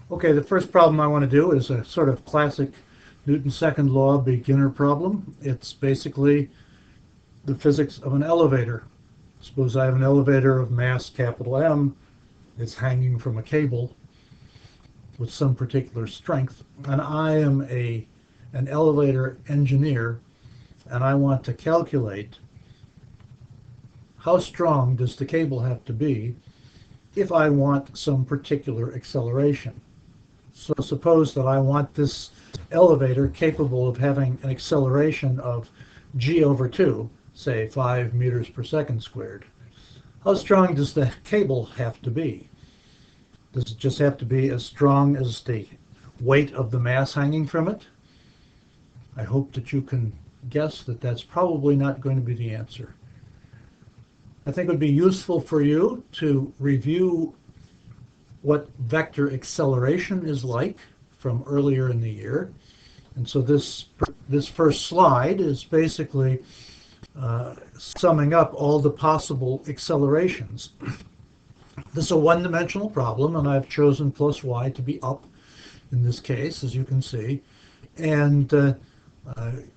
Okay, the first problem I want to do is a sort of classic Newton's second law beginner problem. It's basically the physics of an elevator. Suppose I have an elevator of mass capital M. It's hanging from a cable with some particular strength, and I am an elevator engineer, and I want to calculate how strong does the cable have to be if I want some particular acceleration. So suppose that I want this elevator capable of having an acceleration of g over 2, say 5 meters per second squared. How strong does the cable have to be? Does it just have to be as strong as the weight of the mass hanging from it? I hope that you can guess that that's probably not going to be the answer. I think it would be useful for you to review what vector acceleration is like from earlier in the year. And so this first slide is basically summing up all the possible accelerations. This is a one-dimensional problem, and I've chosen plus y to be up in this case, as you can see. And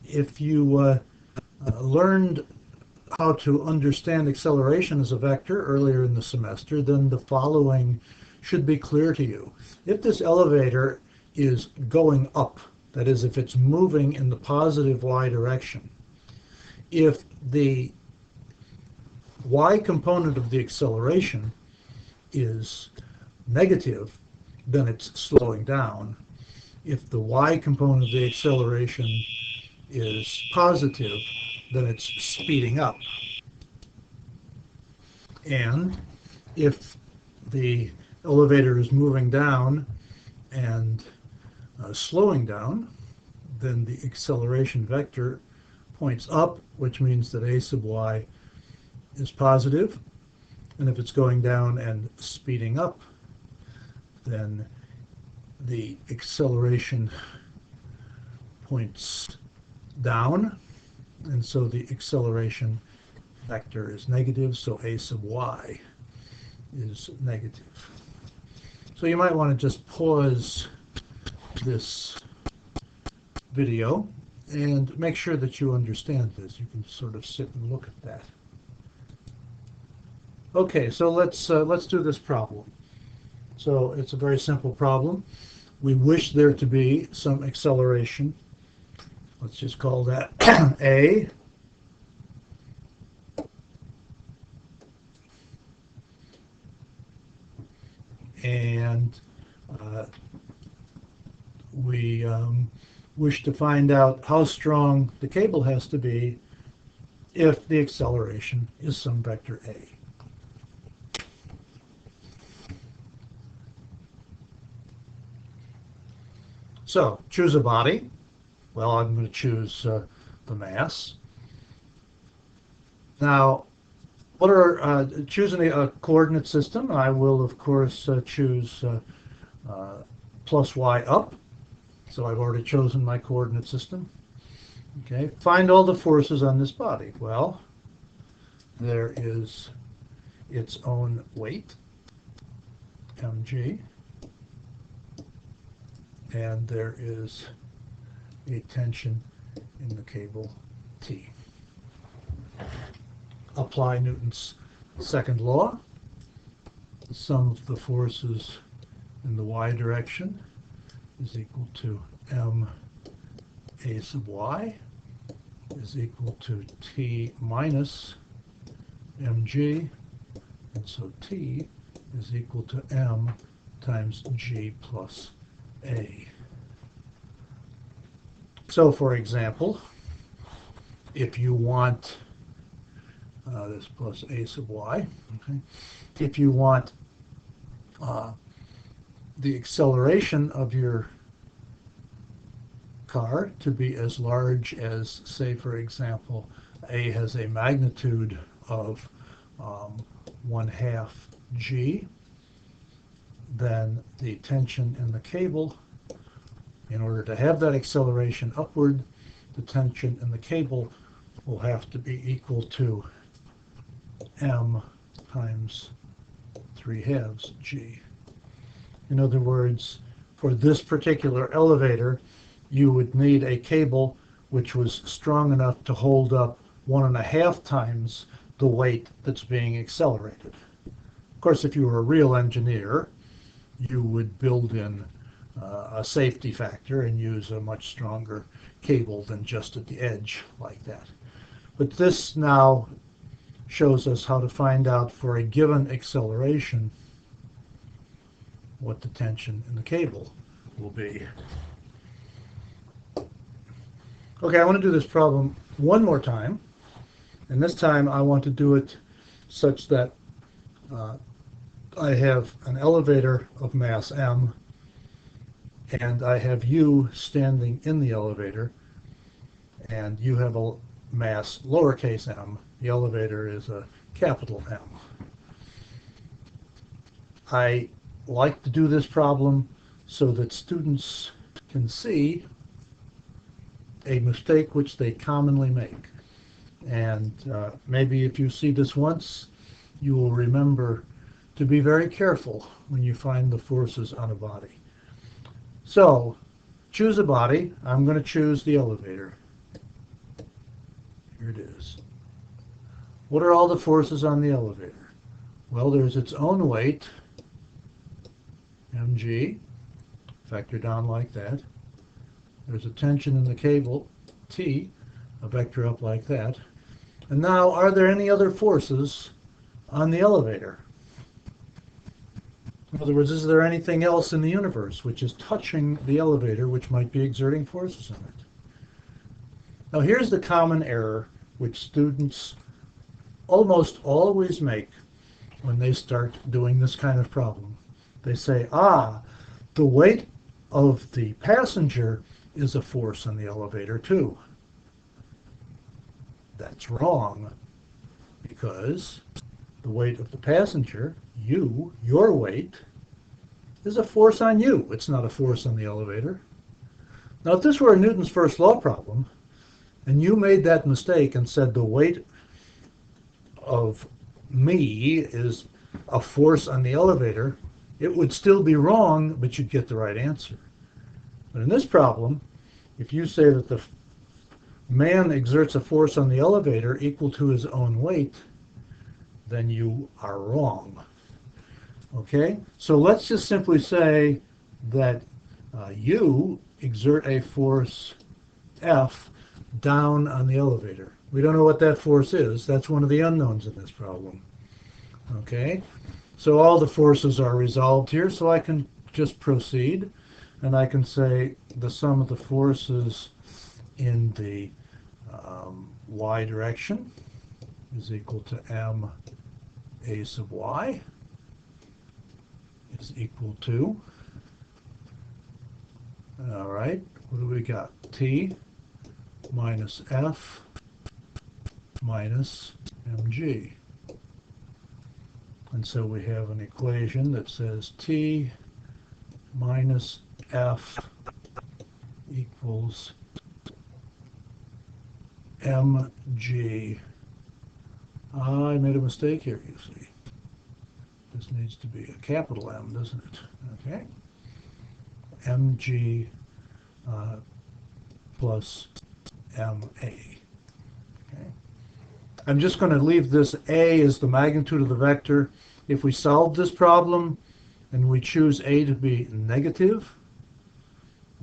if you learned how to understand acceleration as a vector earlier in the semester, then the following should be clear to you. If this elevator is going up, that is, if it's moving in the positive y direction, if the y component of the acceleration is negative, then it's slowing down. If the y component of the acceleration is positive, then it's speeding up. And if the elevator is moving down and slowing down, then the acceleration vector points up, which means that a sub y is positive. And if it's going down and speeding up, then the acceleration points down, and so the acceleration vector is negative, so a sub y is negative. So you might want to just pause this video and make sure that you understand this. You can sort of sit and look at that. Okay, so let's do this problem. So it's a very simple problem. We wish there to be some acceleration. Let's just call that A. And we wish to find out how strong the cable has to be if the acceleration is some vector A. So choose a body. Well, I'm going to choose the mass. Now, what are choosing a coordinate system? I will, of course, choose plus y up. So I've already chosen my coordinate system. Okay, find all the forces on this body. Well, there is its own weight, mg, and there is a tension in the cable T. Apply Newton's second law. The sum of the forces in the y direction is equal to m a sub y is equal to T minus mg, and so T is equal to m times g plus a. So, for example, if you want this plus a sub y, okay, if you want the acceleration of your car to be as large as, say, for example, a has a magnitude of 1/2 g, then the tension in the cable, in order to have that acceleration upward, the tension in the cable will have to be equal to m times 3/2 g. In other words, for this particular elevator, you would need a cable which was strong enough to hold up 1.5 times the weight that's being accelerated. Of course, if you were a real engineer, you would build in a safety factor and use a much stronger cable than just at the edge like that. But this now shows us how to find out for a given acceleration what the tension in the cable will be. Okay, I want to do this problem one more time, and this time I want to do it such that I have an elevator of mass m, and I have you standing in the elevator, and you have a mass lowercase m. The elevator is a capital M. I like to do this problem so that students can see a mistake which they commonly make. And maybe if you see this once, you will remember to be very careful when you find the forces on a body. So, choose a body. I'm going to choose the elevator. Here it is. What are all the forces on the elevator? Well, there's its own weight, mg, vector down like that. There's a tension in the cable, T, a vector up like that. And now, are there any other forces on the elevator? In other words, is there anything else in the universe which is touching the elevator which might be exerting forces on it? Now, here's the common error which students almost always make when they start doing this kind of problem. They say, the weight of the passenger is a force on the elevator too. That's wrong, because the weight of the passenger, you, your weight, is a force on you. It's not a force on the elevator. Now, if this were a Newton's first law problem, and you made that mistake and said the weight of me is a force on the elevator, it would still be wrong, but you'd get the right answer. But in this problem, if you say that the man exerts a force on the elevator equal to his own weight, then you are wrong. Okay? So let's just simply say that you exert a force F down on the elevator. We don't know what that force is. That's one of the unknowns in this problem. Okay? So all the forces are resolved here, so I can just proceed, and I can say the sum of the forces in the y direction is equal to m a sub y is equal to, all right, what do we got? T minus F minus mg. And so we have an equation that says T minus F equals mg. I made a mistake here, you see. This needs to be a capital M, doesn't it? Okay. mg plus ma. Okay. I'm just going to leave this a as the magnitude of the vector. If we solve this problem and we choose a to be negative,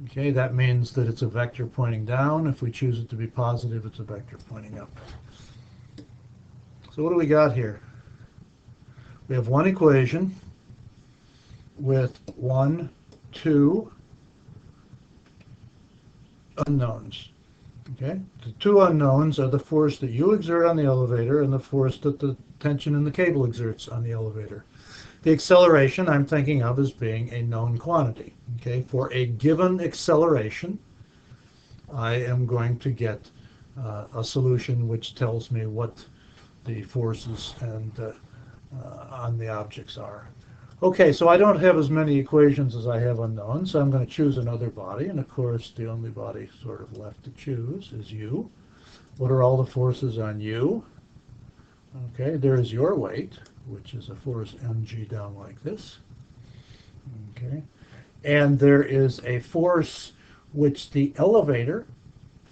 okay, that means that it's a vector pointing down. If we choose it to be positive, it's a vector pointing up. So what do we got here? We have one equation with 1, 2 unknowns. Okay, the two unknowns are the force that you exert on the elevator and the force that the tension in the cable exerts on the elevator. The acceleration I'm thinking of as being a known quantity. Okay, for a given acceleration, I am going to get a solution which tells me what the forces and on the objects are. Okay, so I don't have as many equations as I have unknowns, so I'm going to choose another body, and of course the only body sort of left to choose is you. What are all the forces on you? Okay, there is your weight, which is a force mg down like this. Okay, and there is a force which the elevator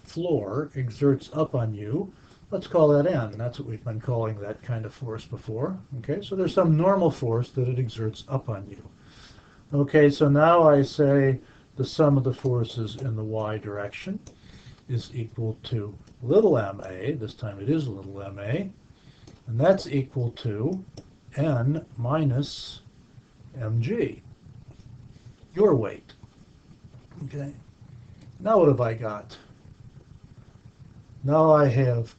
floor exerts up on you. Let's call that N. That's what we've been calling that kind of force before. Okay, so there's some normal force that it exerts up on you. Okay, so now I say the sum of the forces in the y direction is equal to little ma, this time it is little ma, and that's equal to N minus mg, your weight. Okay, now what have I got? Now I have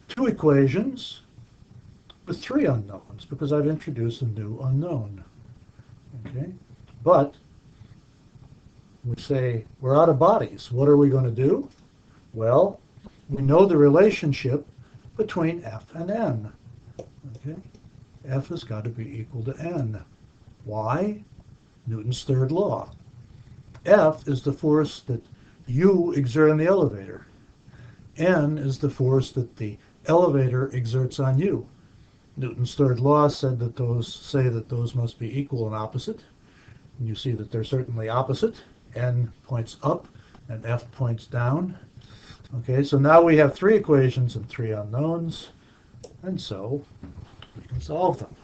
two equations with three unknowns because I've introduced a new unknown. Okay, but we say we're out of bodies. What are we going to do? Well, we know the relationship between F and N. Okay, F has got to be equal to N. Why? Newton's third law. F is the force that you exert on the elevator. N is the force that the elevator exerts on you. Newton's third law said that those must be equal and opposite. And you see that they're certainly opposite. N points up and F points down. Okay, so now we have three equations and three unknowns, and so we can solve them.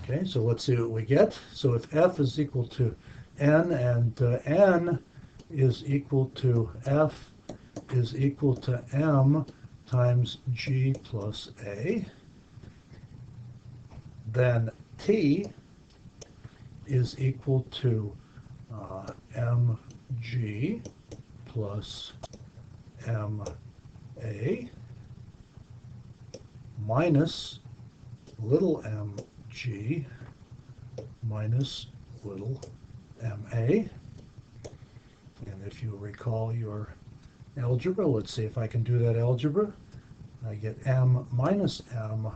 Okay, so let's see what we get. So if F is equal to N and N is equal to F is equal to M times G plus A, then T is equal to mg plus ma minus little mg minus little ma. And if you recall your algebra, let's see if I can do that algebra. I get m minus m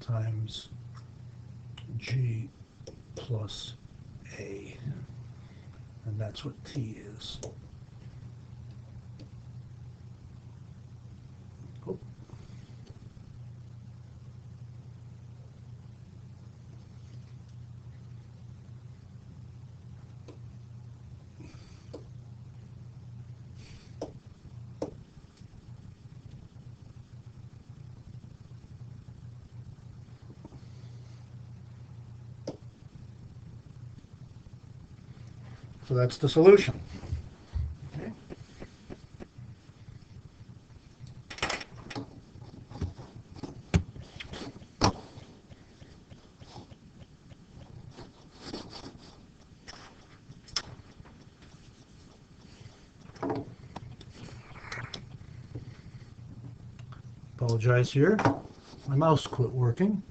times g plus a, and that's what t is. Oh. So that's the solution. Okay. Apologize here. My mouse quit working.